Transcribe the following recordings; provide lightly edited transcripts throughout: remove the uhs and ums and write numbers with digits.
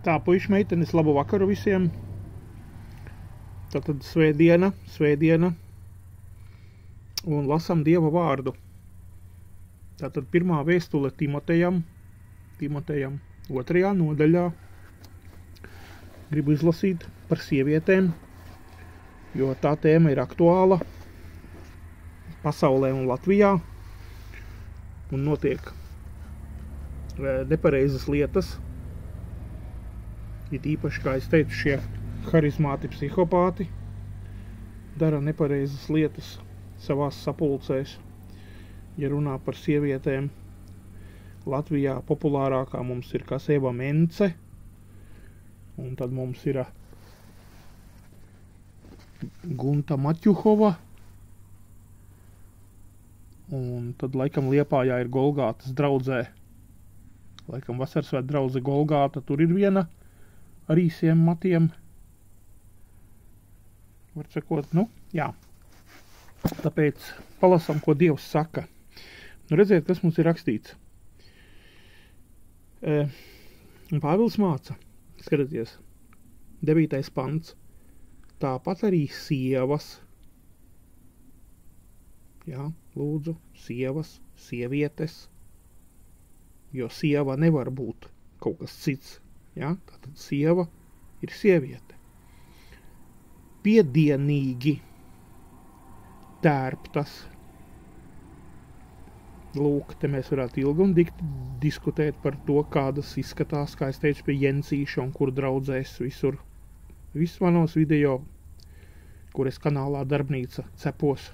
Tā, puiši meitenes, labu vakaru visiem. Tātad svētdiena. Un lasam Dieva vārdu. Tātad pirmā vēstule Timotejam 2. nodaļā. Gribu izlasīt par sievietēm, jo tā tēma ir aktuāla pasaulē un Latvijā. Un notiek nepareizas lietas. It īpaši, kā es teicu, šie harizmāti psihopāti dara nepareizas lietas savās sapulcēs. Ja runā par sievietēm, Latvijā populārākā mums ir Kaseva Mence, un tad mums ir Gunta Maķuhova, un tad laikam Liepājā ir Golgātas draudzē. Laikam Vasarsvēt draudze Golgāta, tur ir viena ar īsiem matiem. Var sakot, jā. Tāpēc palasam, ko Dievs saka. Redziet, kas mums ir rakstīts. Pāvils māca, skatieties, 9. pants. Tāpat arī sievas, lūdzu, sievas, sievietes, jo sieva nevar būt kaut kas cits. Tātad sieva ir sieviete. Piedienīgi tērptas. Lūk, te mēs varētu ilgi un diskutēt par to, kādas izskatās, kā es teicu, pie Jensīša un kur draudzēs visur. Viss manos video, kur es kanālā Darbnīca cepos,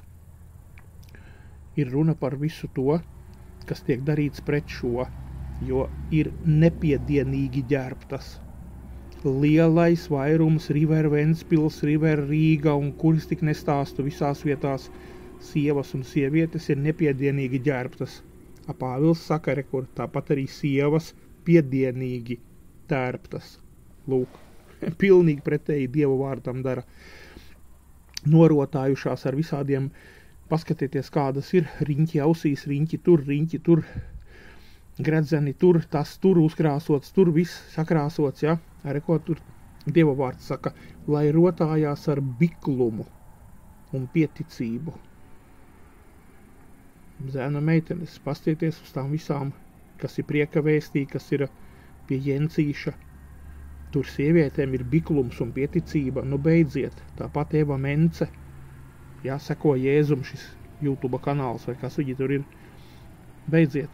ir runa par visu to, kas tiek darīts pret šo, jo ir nepiedienīgi ģērbtas. Lielais vairums River Ventspils, River Rīga un kuris tik nestāstu visās vietās sievas un sievietes ir nepiedienīgi ģērbtas. Pāvils saka, rekur, tāpat arī sievas piedienīgi tērptas. Lūk, pilnīgi pretēji Dieva vārdam dara. Norotājušās ar visādiem, paskatieties, kādas ir riņķi ausīs, riņķi tur, gredzeni tur, tas tur uzkrāsots, tur viss sakrāsots, Reko tur Dieva vārds saka, lai rotājās ar biklumu un pieticību. Zēna meitenes, pastieties uz tām visām, kas ir prieka vēstī, kas ir pie Jensīša. Tur sievietēm ir biklums un pieticība, beidziet, tāpat Eva Mence, seko Jēzum šis YouTube kanāls, vai kas viņi tur ir, beidziet.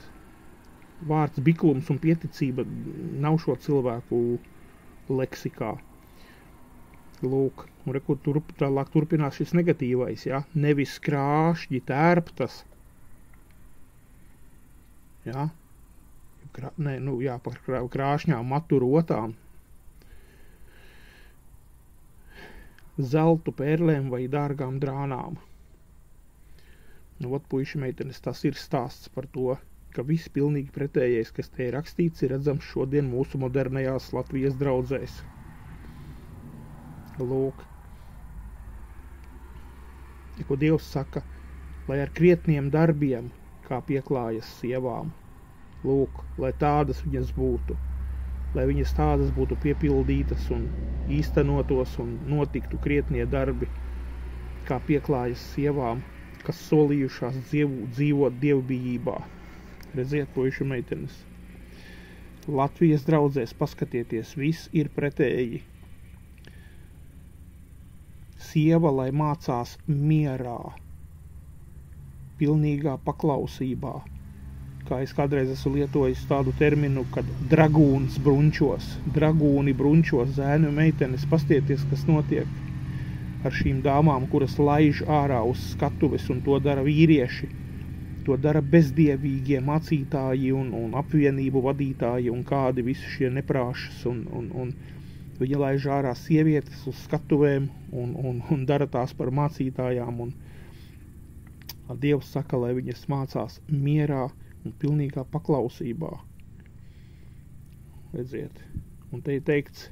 Vārds biklums un pieticība nav šo cilvēku leksikā. Lūk, un rekur tālāk turpinās šis negatīvais, nevis krāšņi tērptas. Par krāšņām maturotām. Zeltu pērlēm vai dārgām drānām. Puiši meitenes, tas ir stāsts par to, ka viss pilnīgi pretējais, kas te ir rakstīts, ir redzams šodien mūsu modernajās Latvijas draudzēs. Lūk. Ko Dievs saka, lai ar krietniem darbiem, kā pieklājas sievām. Lūk, lai tādas viņas būtu. Lai viņas tādas būtu piepildītas un īstenotos un notiktu krietnie darbi, kā pieklājas sievām, kas solījušās dzīvot dievbijībā. Redziet, puiši meitenes. Latvijas draudzēs, paskatieties, viss ir pretēji. Sieva, lai mācās mierā, pilnīgā paklausībā. Kā es kādreiz esmu lietojis tādu terminu, kad dragūni brunčos, zēnu meitenes, pastieties, kas notiek ar šīm dāmām, kuras laiž ārā uz skatuves, un to dara vīrieši. To dara bezdievīgie mācītāji un apvienību vadītāji un kādi visi šie neprāšas un viņi laiž ārā sievietes uz skatuvēm un dara tās par mācītājām un Dievs saka, lai viņas mācās mierā un pilnīgā paklausībā. Redziet, un te ir teikts,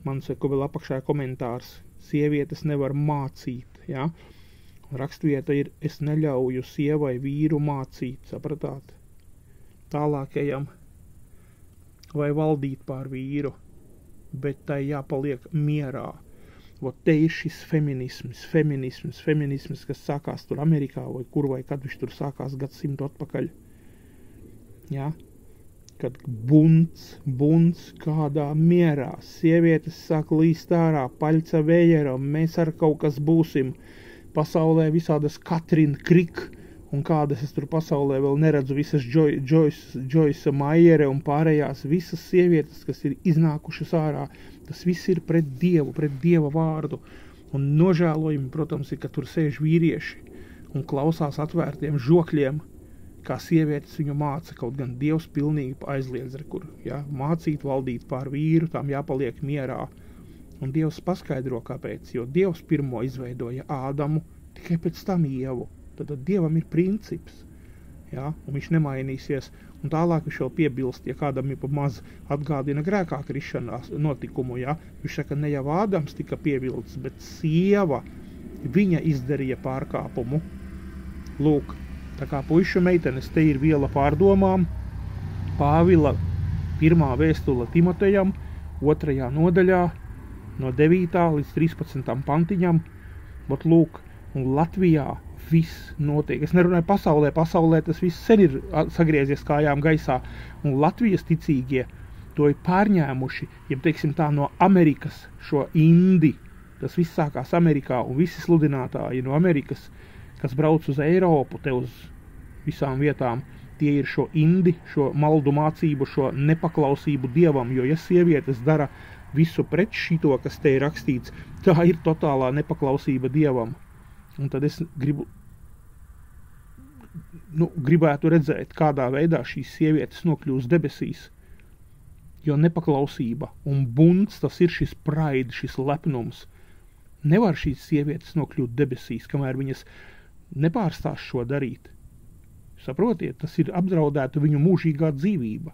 man saka vēl apakšā komentārs, sievietes nevar mācīt, Rakstvieta ir, es neļauju sievai vīru mācīt, sapratāt? Tālāk ejam. vai valdīt pār vīru, bet tai jāpaliek mierā. Vot te ir šis feminisms, kas sākās tur Amerikā, vai kur, vai kad viņš tur sākās gadsimtu atpakaļ. Ja? Kad bunts kādā mierā, sievietes sāk līst ārā, paļca vējeram, mēs ar kaut kas būsim, pasaulē visādas Katrina Krik, un kādas es tur pasaulē vēl neredzu, visas Joyce Maiere un pārējās, visas sievietes, kas ir iznākušas ārā, tas viss ir pret Dievu, pret Dieva vārdu. Un nožēlojumi, protams, ir, ka tur sēž vīrieši un klausās atvērtiem žokļiem, kā sievietes viņu māca, kaut gan Dievs pilnīgi aizliedz, kur, ja, mācīt valdīt pār vīru, tām jāpaliek mierā. Un Dievs paskaidro, kāpēc, jo Dievs pirmo izveidoja Ādamu, tikai pēc tam Ievu. Tad Dievam ir princips, ja, un viņš nemainīsies. Un tālāk viņš vēl piebilst, ja kādam ir pa maz atgādina grēkā krišanās notikumu, ja, viņš saka, ne jau Ādams tika pievilts, bet sieva, viņa izdarīja pārkāpumu. Lūk, tā kā puišu meitenes, te ir viela pārdomām, Pāvila 1. vēstule Timotejam, 2. nodaļā, no 9. līdz 13. pantiņam, bet lūk, un Latvijā viss notiek. Es nerunāju pasaulē tas viss sen ir sagriezies kājām gaisā, un Latvijas ticīgie to ir pārņēmuši, ja teiksim tā, no Amerikas šo indi. Tas viss sākās Amerikā, un visi sludinātāji no Amerikas, kas brauc uz Eiropu, te uz visām vietām, tie ir šo indi, šo maldu mācību, šo nepaklausību Dievam, jo ja sievietes dara visu pret šito, kas te ir rakstīts, tā ir totālā nepaklausība Dievam. Un tad es gribētu redzēt, kādā veidā šīs sievietes nokļūs debesīs. Jo nepaklausība un bunts, tas ir šis pride, šis lepnums. Nevar šīs sievietes nokļūt debesīs, kamēr viņas nepārstās šo darīt. Saprotiet, tas ir apdraudēta viņu mūžīgā dzīvība.